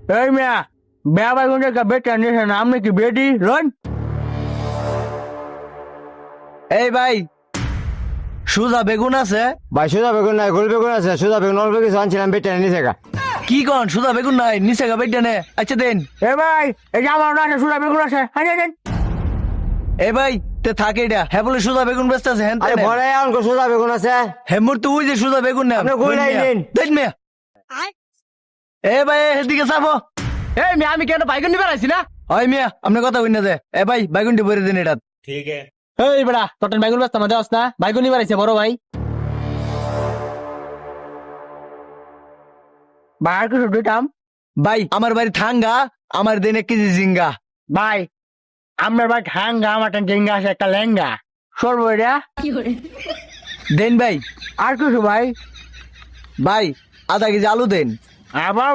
এই মিয়া বেয়া বাইগুন কা বেটা নিছে না আপনি কি বেডি রন এই ভাই সুজা বেগুন আছে? ভাই সুদা বেগুন নাই, গোল বেগুন আছে। সুদা বেগুন অল্প কিছু আনছিলাম, বেটে নিচে গা। কি কন সুজা বেগুন নাই নিচে গা বেটা নে? আচ্ছা দেন। এ ভাই এই যে আমার না সুরা বেগুন আছে হাই দেন। এ ভাই তে থাকে এটা হ্যাঁ বলে সুজা বেগুন বেচতেছে হ্যাঁ আরে ভরে আনকো সুদা বেগুন আছে। হ্যাঁ মোর তো ওই যে সুজা বেগুন না আপনি গোল আইলেন। দেন মিয়া। এ ভাই এদিকে চাপো। এই মিয়া আমি কেন বাইগুন নিবার আইছি না? ওই মিয়া আপনি কথা কই না যে এ ভাই বেগুনটি ভরে দিন এটা। এই বেড়া তোর বাইগুন ব্যস্ত আমাদের আস না বাইগুন নিবার আইছে বড় ভাই। বাইর কিছু দিতাম ভাই আমার বাড়ি থাঙ্গা, আমার দেন 1 কেজি জিঙ্গা। ভাই আমার ভাই হাঙ্গা আমার জেঙ্গা আছে একটা লেঙ্গা সর্বইরা দেন ভাই। আর কিছু ভাই ভাই আধা কেজি আলু দেন। আবার